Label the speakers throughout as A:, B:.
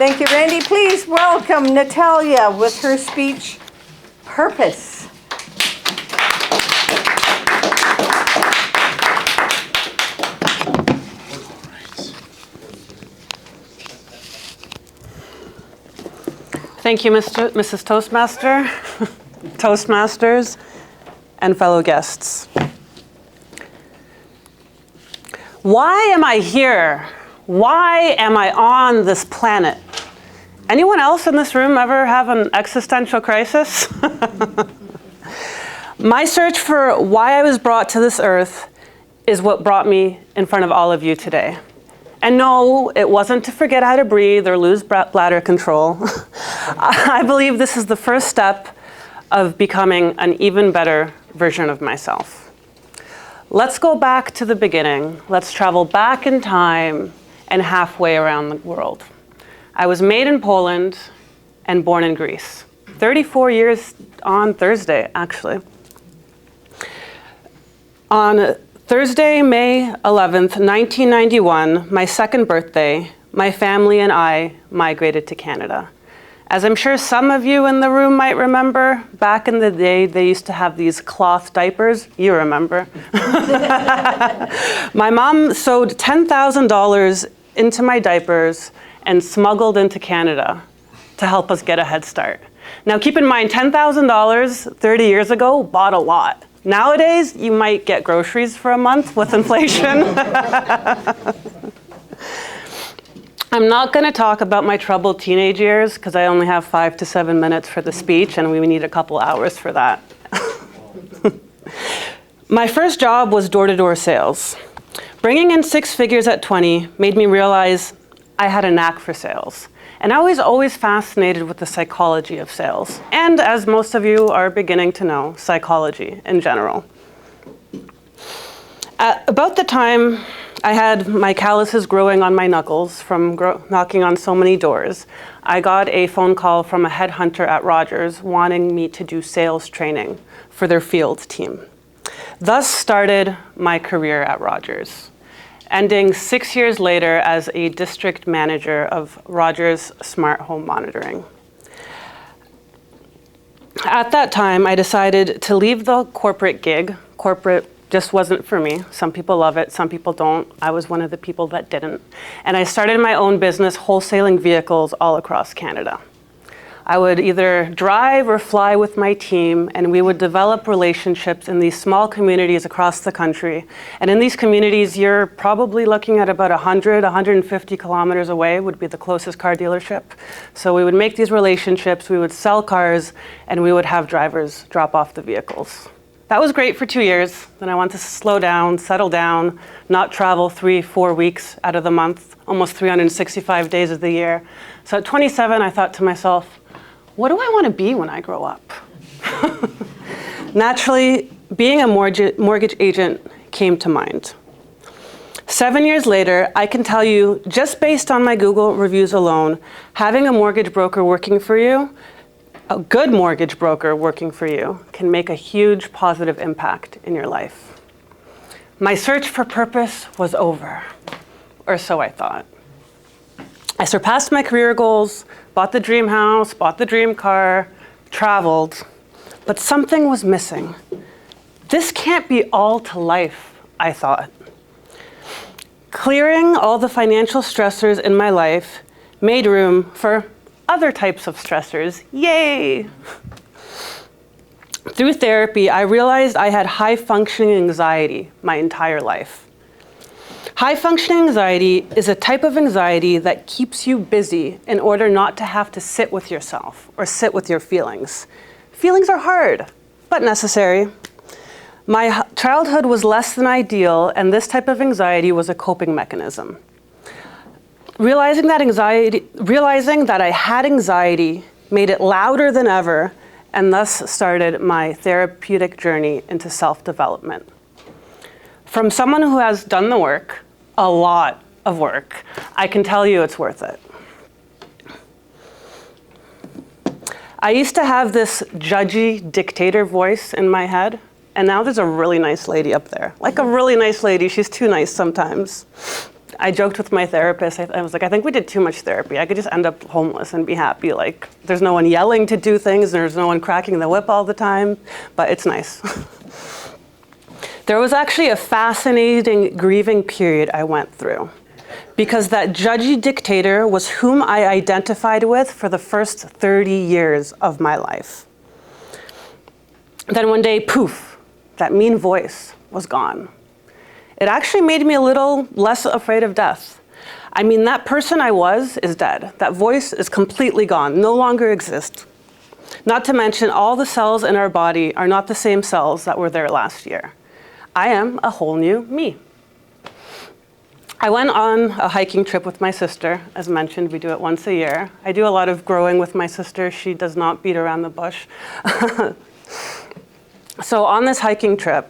A: Thank you, Randy. Please welcome Natalia with her speech, Purpose.
B: Thank you, Mrs. Toastmasters, and fellow guests. Why am I here? Why am I on this planet? Anyone else in this room ever have an existential crisis? My search for why I was brought to this earth is what brought me in front of all of you today. And no, it wasn't to forget how to breathe or lose bladder control. I believe this is the first step of becoming an even better version of myself. Let's go back to the beginning. Let's travel back in time and halfway around the world. I was made in Poland and born in Greece. 34 years on Thursday, actually. On Thursday, May 11th, 1991, my second birthday, my family and I migrated to Canada. As I'm sure some of you in the room might remember, back in the day, they used to have these cloth diapers. You remember. My mom sewed $10,000 into my diapers and smuggled into Canada to help us get a head start. Now keep in mind, $10,000 30 years ago bought a lot. Nowadays, you might get groceries for a month with inflation. I'm not going to talk about my troubled teenage years because I only have 5 to 7 minutes for the speech and we need a couple hours for that. My first job was door-to-door sales. Bringing in 6 figures at 20 made me realize I had a knack for sales. And I was always fascinated with the psychology of sales. And as most of you are beginning to know, psychology in general. At about the time I had my calluses growing on my knuckles from knocking on so many doors, I got a phone call from a headhunter at Rogers wanting me to do sales training for their field team. Thus started my career at Rogers, ending 6 years later as a district manager of Rogers Smart Home Monitoring. At that time, I decided to leave the corporate gig. Corporate just wasn't for me. Some people love it, some people don't. I was one of the people that didn't. And I started my own business wholesaling vehicles all across Canada. I would either drive or fly with my team, and we would develop relationships in these small communities across the country. And in these communities, you're probably looking at about 100, 150 kilometers away would be the closest car dealership. So we would make these relationships, we would sell cars, and we would have drivers drop off the vehicles. That was great for 2 years. Then I wanted to slow down, settle down, not travel 3-4 weeks out of the month, almost 365 days of the year. So at 27, I thought to myself, what do I want to be when I grow up? Naturally, being a mortgage agent came to mind. 7 years later, I can tell you, just based on my Google reviews alone, having a mortgage broker working for you, a good mortgage broker working for you, can make a huge positive impact in your life. My search for purpose was over, or so I thought. I surpassed my career goals, bought the dream house, bought the dream car, traveled, but something was missing. This can't be all to life, I thought. Clearing all the financial stressors in my life made room for other types of stressors. Yay! Through therapy, I realized I had high-functioning anxiety my entire life. High-functioning anxiety is a type of anxiety that keeps you busy in order not to have to sit with yourself or sit with your feelings. Feelings are hard, but necessary. My childhood was less than ideal, and this type of anxiety was a coping mechanism. Realizing that I had anxiety made it louder than ever, and thus started my therapeutic journey into self-development. From someone who has done the work, a lot of work, I can tell you it's worth it. I used to have this judgy dictator voice in my head, and now there's a really nice lady up there. Like a really nice lady, she's too nice sometimes. I joked with my therapist. I was like, I think we did too much therapy. I could just end up homeless and be happy. Like, there's no one yelling to do things. There's no one cracking the whip all the time. But it's nice. There was actually a fascinating grieving period I went through, because that judgy dictator was whom I identified with for the first 30 years of my life. Then one day, poof, that mean voice was gone. It actually made me a little less afraid of death. I mean, that person I was is dead. That voice is completely gone, no longer exists. Not to mention, all the cells in our body are not the same cells that were there last year. I am a whole new me. I went on a hiking trip with my sister. As mentioned, we do it once a year. I do a lot of growing with my sister. She does not beat around the bush. So on this hiking trip,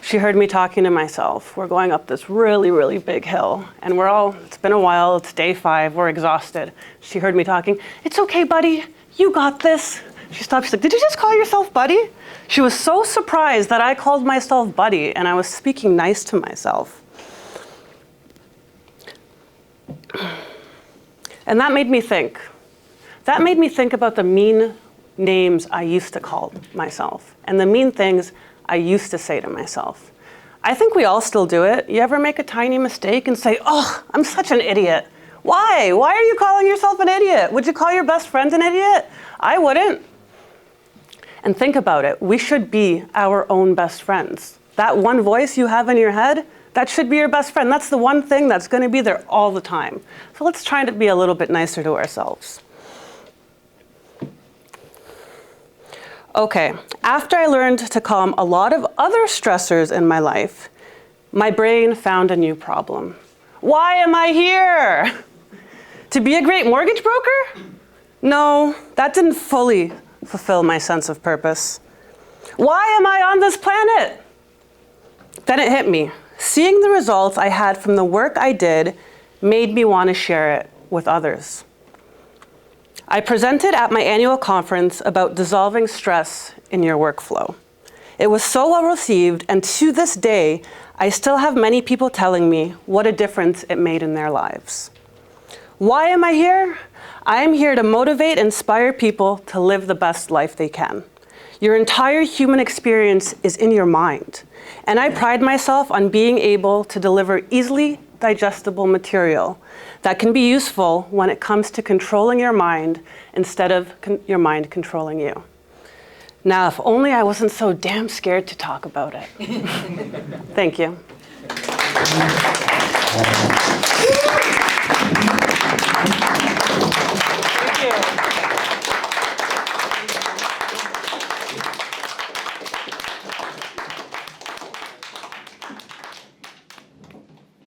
B: she heard me talking to myself. We're going up this really, really big hill, and it's been a while, it's day 5, we're exhausted. She heard me talking, "It's okay, buddy, you got this." She stopped, she's like, "Did you just call yourself buddy?" She was so surprised that I called myself buddy, and I was speaking nice to myself. And that made me think. That made me think about the mean names I used to call myself and the mean things I used to say to myself. I think we all still do it. You ever make a tiny mistake and say, "Oh, I'm such an idiot." Why? Why are you calling yourself an idiot? Would you call your best friend an idiot? I wouldn't. And think about it. We should be our own best friends. That one voice you have in your head, that should be your best friend. That's the one thing that's going to be there all the time. So let's try to be a little bit nicer to ourselves. Okay, after I learned to calm a lot of other stressors in my life, my brain found a new problem. Why am I here? To be a great mortgage broker? No, that didn't fully fulfill my sense of purpose. Why am I on this planet? Then it hit me. Seeing the results I had from the work I did made me want to share it with others. I presented at my annual conference about dissolving stress in your workflow. It was so well received, and to this day, I still have many people telling me what a difference it made in their lives. Why am I here? I am here to motivate and inspire people to live the best life they can. Your entire human experience is in your mind, and I pride myself on being able to deliver easily digestible material that can be useful when it comes to controlling your mind instead of your mind controlling you. Now, if only I wasn't so damn scared to talk about it. Thank you.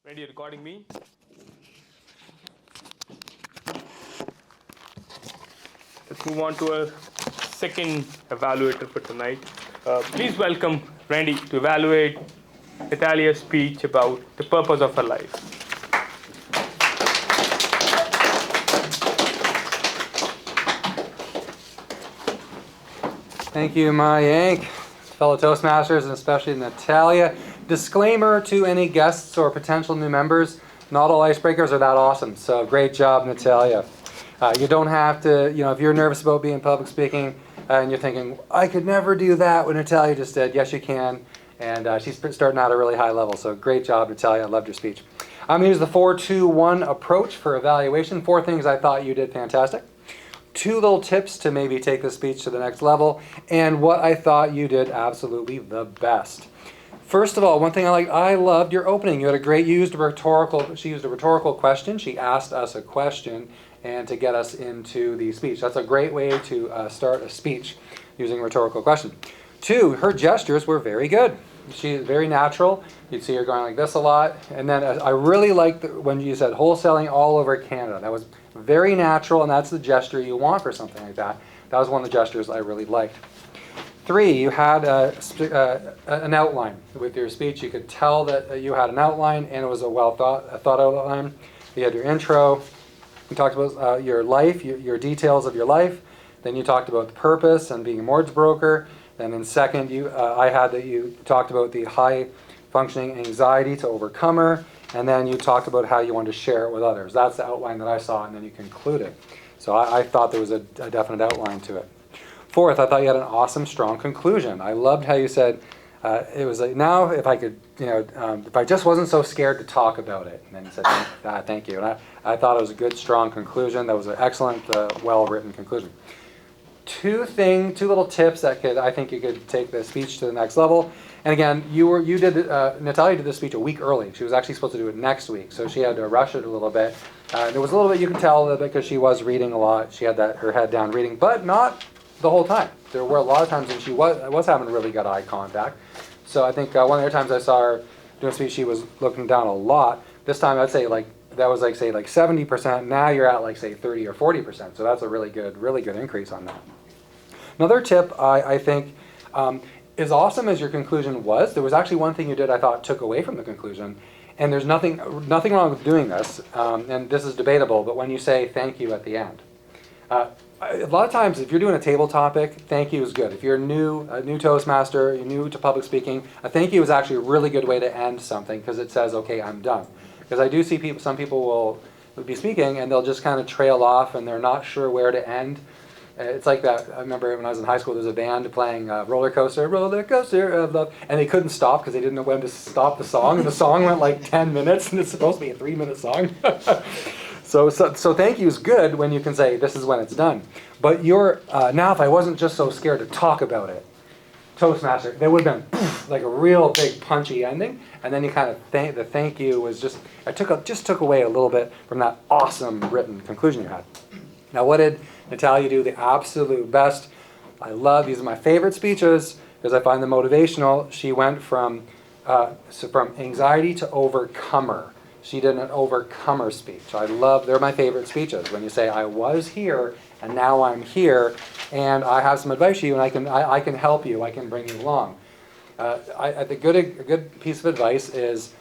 C: Ready, recording me? Let's move on to a second evaluator for tonight. Please welcome Randy to evaluate Natalia's speech about the purpose of her life.
D: Thank you, my Yank, fellow Toastmasters, and especially Natalia. Disclaimer to any guests or potential new members, not all icebreakers are that awesome, so great job, Natalia. You don't have to, if you're nervous about being public speaking and you're thinking, I could never do that, what Natalia just did, yes you can, and she's starting out at a really high level, so great job, Natalia, I loved your speech. I'm going to use the 4-2-1 approach for evaluation. 4 things I thought you did fantastic. 2 little tips to maybe take the speech to the next level, and what I thought you did absolutely the best. First of all, one thing I loved your opening. You had she used a rhetorical question. She asked us a question and to get us into the speech. That's a great way to start a speech, using a rhetorical question. 2, her gestures were very good. She's very natural. You'd see her going like this a lot. And then I really liked when you said wholesaling all over Canada. That was very natural, and that's the gesture you want for something like that. That was one of the gestures I really liked. 3, you had an outline with your speech. You could tell that you had an outline, and it was a well thought outline. You had your intro. You talked about your life, your details of your life. Then you talked about the purpose and being a mortgage broker. Then in second, you talked about the high functioning anxiety to overcome her. and then you talked about how you wanted to share it with others. That's the outline that I saw, and then you concluded. So I thought there was a definite outline to it. Fourth, I thought you had an awesome, strong conclusion. I loved how you said, it was like, now if I could, if I just wasn't so scared to talk about it. And then you said, thank you. And I thought it was a good, strong conclusion. That was an excellent, well-written conclusion. Two little tips that I think you could take the speech to the next level. And again, Natalia did the speech a week early. She was actually supposed to do it next week, so she had to rush it a little bit. There was a little bit, you can tell, because she was reading a lot. She had her head down reading, but not the whole time. There were a lot of times when she was having really good eye contact. So I think one of the times I saw her doing a speech, she was looking down a lot. This time I'd say that was like 70%. Now you're at 30 or 40%. So that's a really good increase on that. Another tip I think, as awesome as your conclusion was, there was actually one thing you did I thought took away from the conclusion. And there's nothing wrong with doing this, and this is debatable, but when you say thank you at the end. A lot of times, if you're doing a table topic, thank you is good. If you're a new Toastmaster, you're new to public speaking, a thank you is actually a really good way to end something because it says, okay, I'm done. Because I do see some people will be speaking and they'll just kind of trail off and they're not sure where to end. It's like that. I remember when I was in high school, there was a band playing Roller Coaster of Love, and they couldn't stop because they didn't know when to stop the song, and the song went like 10 minutes, and it's supposed to be a 3-minute song. So thank you is good when you can say this is when it's done. But now if I wasn't just so scared to talk about it, Toastmaster, there would have been like a real big punchy ending, and then you kind of the thank you was just took away a little bit from that awesome written conclusion you had. Now what did Natalia do the absolute best? I love, these are my favorite speeches because I find them motivational. She went from anxiety to overcomer. She did an overcomer speech. They're my favorite speeches. When you say, I was here and now I'm here and I have some advice for you and I can help you, I can bring you along. A good piece of advice is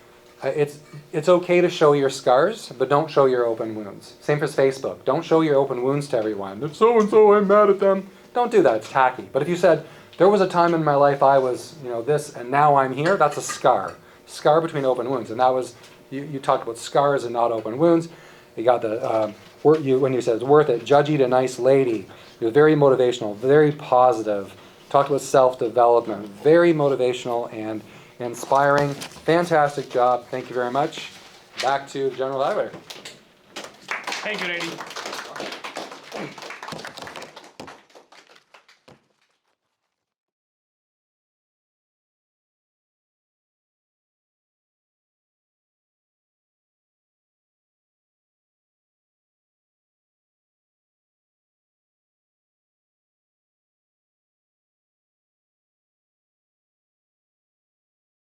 D: it's okay to show your scars, but don't show your open wounds. Same for Facebook. Don't show your open wounds to everyone. It's so-and-so, I'm mad at them. Don't do that, it's tacky. But if you said, there was a time in my life I was, this, and now I'm here, that's a scar. Scar between open wounds. And that was, you talked about scars and not open wounds. You got when you said it's worth it, judgy to nice lady. It was very motivational, very positive. Talked about self-development, very motivational and inspiring. Fantastic job. Thank you very much. Back to the General Evaluator.
C: Thank you, Randy.